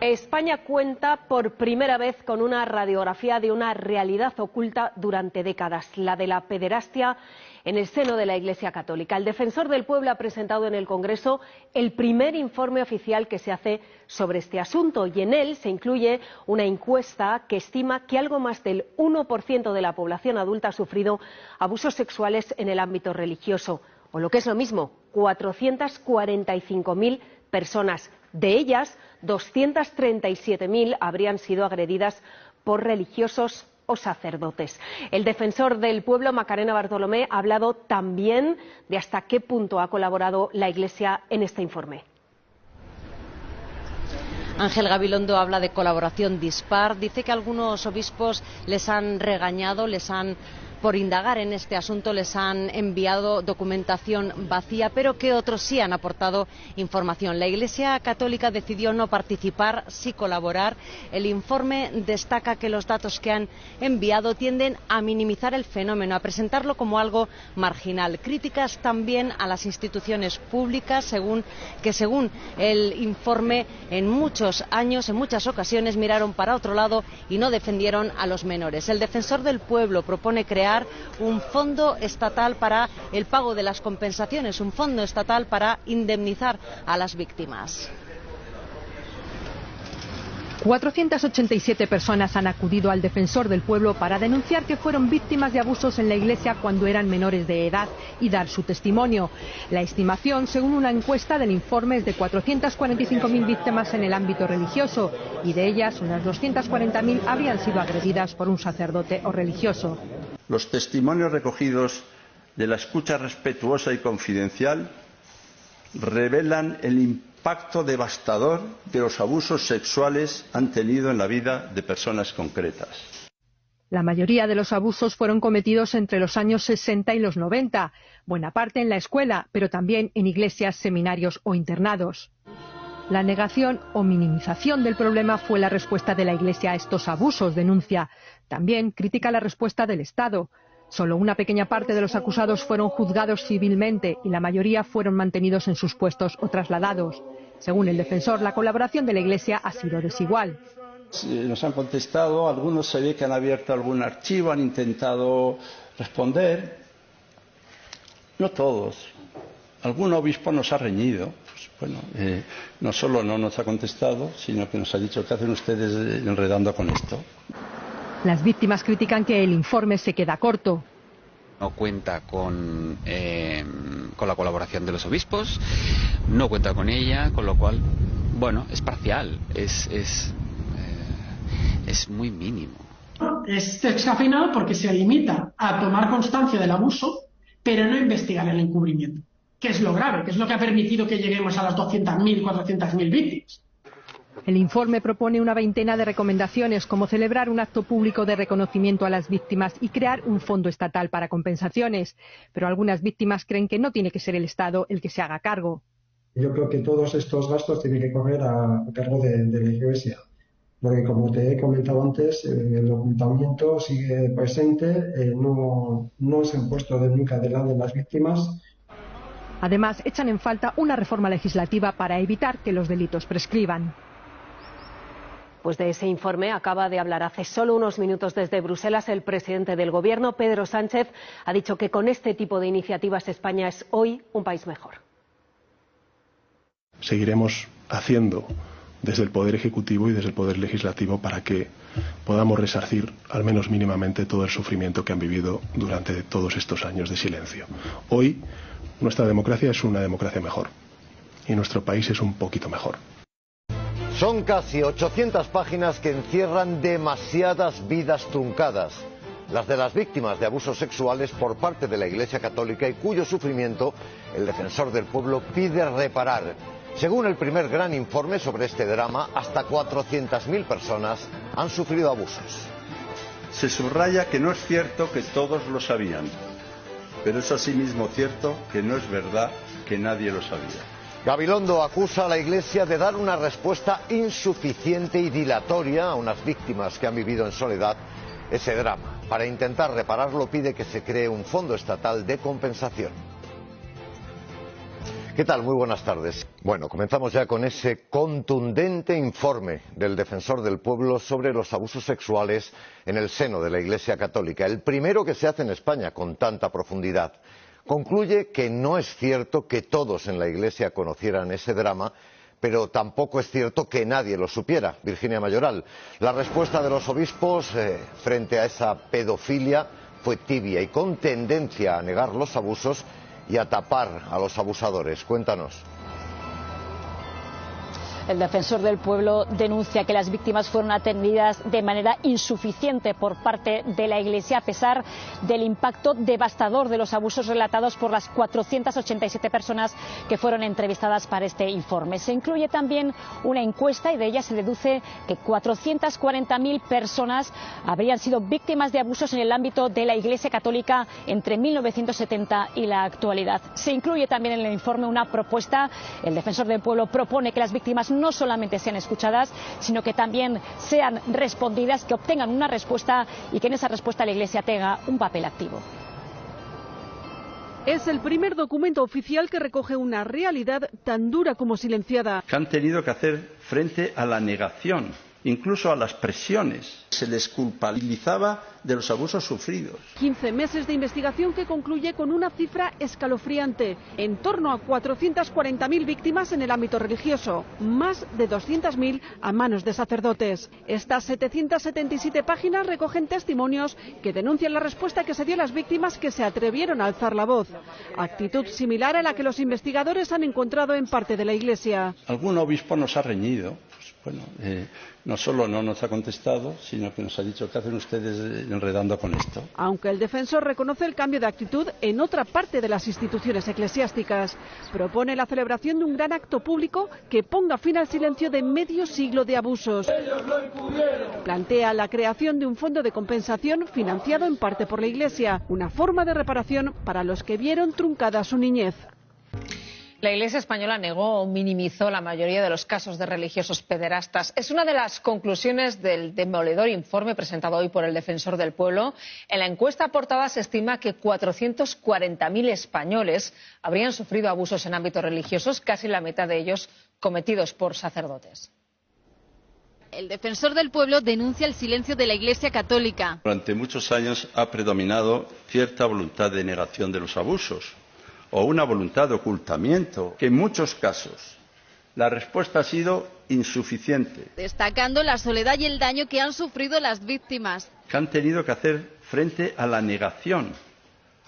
España cuenta por primera vez con una radiografía de una realidad oculta durante décadas, la de la pederastia en el seno de la Iglesia Católica. El Defensor del Pueblo ha presentado en el Congreso el primer informe oficial que se hace sobre este asunto y en él se incluye una encuesta que estima que algo más del 1% de la población adulta ha sufrido abusos sexuales en el ámbito religioso, o lo que es lo mismo, 445.000 personas. De ellas, 237.000 habrían sido agredidas por religiosos o sacerdotes. El Defensor del Pueblo, Macarena Bartolomé, ha hablado también de hasta qué punto ha colaborado la Iglesia en este informe. Ángel Gabilondo habla de colaboración dispar, dice que algunos obispos les han regañado, por indagar en este asunto les han enviado documentación vacía, pero que otros sí han aportado información. La Iglesia Católica decidió no participar, sí colaborar. El informe destaca que los datos que han enviado tienden a minimizar el fenómeno, a presentarlo como algo marginal. Críticas también a las instituciones públicas, según el informe, en muchos años, en muchas ocasiones, miraron para otro lado y no defendieron a los menores. El Defensor del Pueblo propone crear un fondo estatal para el pago de las compensaciones, un fondo estatal para indemnizar a las víctimas. 487 personas han acudido al Defensor del Pueblo para denunciar que fueron víctimas de abusos en la Iglesia cuando eran menores de edad y dar su testimonio. La estimación, según una encuesta del informe, es de 445.000 víctimas en el ámbito religioso y de ellas unas 240.000 habrían sido agredidas por un sacerdote o religioso. Los testimonios recogidos de la escucha respetuosa y confidencial revelan el impacto devastador que los abusos sexuales han tenido en la vida de personas concretas. La mayoría de los abusos fueron cometidos entre los años 60 y los 90, buena parte en la escuela, pero también en iglesias, seminarios o internados. La negación o minimización del problema fue la respuesta de la Iglesia a estos abusos, denuncia. También critica la respuesta del Estado. Solo una pequeña parte de los acusados fueron juzgados civilmente y la mayoría fueron mantenidos en sus puestos o trasladados. Según el defensor, la colaboración de la Iglesia ha sido desigual. Nos han contestado, algunos se ve que han abierto algún archivo, han intentado responder. No todos. Algún obispo nos ha reñido. No solo no nos ha contestado, sino que nos ha dicho ¿qué hacen ustedes enredando con esto? Las víctimas critican que el informe se queda corto. No cuenta con la colaboración de los obispos, no cuenta con ella, con lo cual, es parcial, es muy mínimo. Es descafeinado porque se limita a tomar constancia del abuso, pero no investigar el encubrimiento, que es lo grave, que es lo que ha permitido que lleguemos a las 200.000, 400.000 víctimas. El informe propone una veintena de recomendaciones, como celebrar un acto público de reconocimiento a las víctimas y crear un fondo estatal para compensaciones. Pero algunas víctimas creen que no tiene que ser el Estado el que se haga cargo. Yo creo que todos estos gastos tienen que correr a cargo de la Iglesia, porque como te he comentado antes, el ocultamiento sigue presente, no se han puesto nunca del lado de las víctimas. Además, echan en falta una reforma legislativa para evitar que los delitos prescriban. Pues de ese informe acaba de hablar hace solo unos minutos desde Bruselas el presidente del Gobierno, Pedro Sánchez. Ha dicho que con este tipo de iniciativas España es hoy un país mejor. Seguiremos haciendo desde el Poder Ejecutivo y desde el Poder Legislativo para que podamos resarcir al menos mínimamente todo el sufrimiento que han vivido durante todos estos años de silencio. Hoy nuestra democracia es una democracia mejor y nuestro país es un poquito mejor. Son casi 800 páginas que encierran demasiadas vidas truncadas, las de las víctimas de abusos sexuales por parte de la Iglesia Católica y cuyo sufrimiento el Defensor del Pueblo pide reparar. Según el primer gran informe sobre este drama, hasta 400.000 personas han sufrido abusos. Se subraya que no es cierto que todos lo sabían, pero es asimismo cierto que no es verdad que nadie lo sabía. Gabilondo acusa a la Iglesia de dar una respuesta insuficiente y dilatoria a unas víctimas que han vivido en soledad ese drama. Para intentar repararlo pide que se cree un fondo estatal de compensación. ¿Qué tal? Muy buenas tardes. Bueno, comenzamos ya con ese contundente informe del Defensor del Pueblo sobre los abusos sexuales en el seno de la Iglesia Católica, el primero que se hace en España con tanta profundidad. Concluye que no es cierto que todos en la Iglesia conocieran ese drama, pero tampoco es cierto que nadie lo supiera. Virginia Mayoral, la respuesta de los obispos frente a esa pedofilia fue tibia y con tendencia a negar los abusos y a tapar a los abusadores. Cuéntanos. El Defensor del Pueblo denuncia que las víctimas fueron atendidas de manera insuficiente por parte de la Iglesia, a pesar del impacto devastador de los abusos relatados por las 487 personas que fueron entrevistadas para este informe. Se incluye también una encuesta y de ella se deduce que 440.000 personas habrían sido víctimas de abusos en el ámbito de la Iglesia Católica entre 1970 y la actualidad. Se incluye también en el informe una propuesta. El Defensor del Pueblo propone que las víctimas no solamente sean escuchadas, sino que también sean respondidas, que obtengan una respuesta y que en esa respuesta la Iglesia tenga un papel activo. Es el primer documento oficial que recoge una realidad tan dura como silenciada. Que han tenido que hacer frente a la negación, incluso a las presiones. Se les culpabilizaba de los abusos sufridos. 15 meses de investigación que concluye con una cifra escalofriante. En torno a 440.000 víctimas en el ámbito religioso, más de 200.000 a manos de sacerdotes. Estas 777 páginas recogen testimonios que denuncian la respuesta que se dio a las víctimas que se atrevieron a alzar la voz. Actitud similar a la que los investigadores han encontrado en parte de la Iglesia. Algún obispo nos ha reñido. No solo no nos ha contestado, sino que nos ha dicho: ¿qué hacen ustedes enredando con esto? Aunque el defensor reconoce el cambio de actitud en otra parte de las instituciones eclesiásticas, propone la celebración de un gran acto público que ponga fin al silencio de medio siglo de abusos. Plantea la creación de un fondo de compensación financiado en parte por la Iglesia, una forma de reparación para los que vieron truncada su niñez. La Iglesia española negó o minimizó la mayoría de los casos de religiosos pederastas. Es una de las conclusiones del demoledor informe presentado hoy por el Defensor del Pueblo. En la encuesta aportada se estima que 440.000 españoles habrían sufrido abusos en ámbitos religiosos, casi la mitad de ellos cometidos por sacerdotes. El Defensor del Pueblo denuncia el silencio de la Iglesia Católica. Durante muchos años ha predominado cierta voluntad de negación de los abusos, o una voluntad de ocultamiento, que en muchos casos la respuesta ha sido insuficiente. Destacando la soledad y el daño que han sufrido las víctimas. Que han tenido que hacer frente a la negación,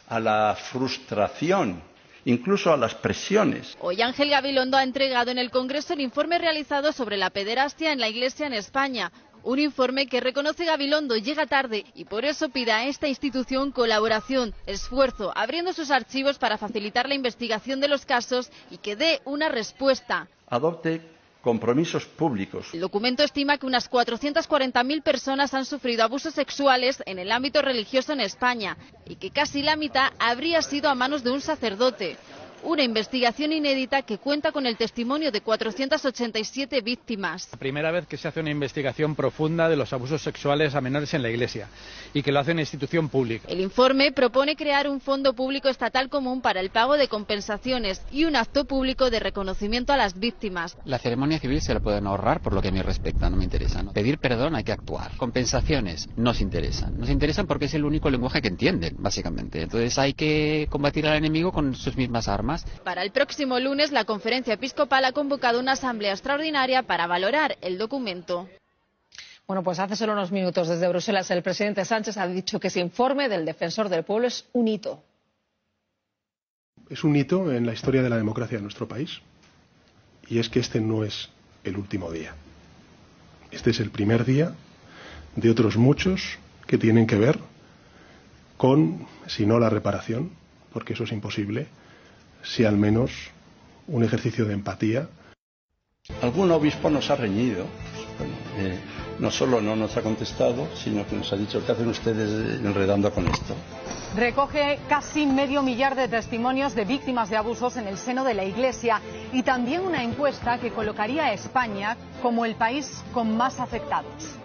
a la frustración, incluso a las presiones. Hoy Ángel Gabilondo ha entregado en el Congreso el informe realizado sobre la pederastia en la Iglesia en España. Un informe que, reconoce Gabilondo, llega tarde y por eso pide a esta institución colaboración, esfuerzo, abriendo sus archivos para facilitar la investigación de los casos y que dé una respuesta. Adopte compromisos públicos. El documento estima que unas 440.000 personas han sufrido abusos sexuales en el ámbito religioso en España y que casi la mitad habría sido a manos de un sacerdote. Una investigación inédita que cuenta con el testimonio de 487 víctimas. La primera vez que se hace una investigación profunda de los abusos sexuales a menores en la Iglesia y que lo hace una institución pública. El informe propone crear un fondo público estatal común para el pago de compensaciones y un acto público de reconocimiento a las víctimas. La ceremonia civil se la pueden ahorrar por lo que a mí respecta, no me interesa, ¿no? Pedir perdón, hay que actuar. Compensaciones nos interesan. Nos interesan porque es el único lenguaje que entienden, básicamente. Entonces hay que combatir al enemigo con sus mismas armas. Para el próximo lunes, la Conferencia Episcopal ha convocado una asamblea extraordinaria para valorar el documento. Bueno, pues hace solo unos minutos desde Bruselas el presidente Sánchez ha dicho que ese informe del Defensor del Pueblo es un hito. Es un hito en la historia de la democracia de nuestro país. Y es que este no es el último día. Este es el primer día de otros muchos que tienen que ver con, si no la reparación, porque eso es imposible, si al menos un ejercicio de empatía. Algún obispo nos ha reñido. No solo no nos ha contestado, sino que nos ha dicho: ¿qué hacen ustedes enredando con esto? Recoge casi medio millar de testimonios de víctimas de abusos en el seno de la Iglesia y también una encuesta que colocaría a España como el país con más afectados.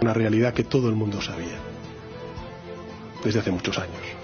Una realidad que todo el mundo sabía desde hace muchos años.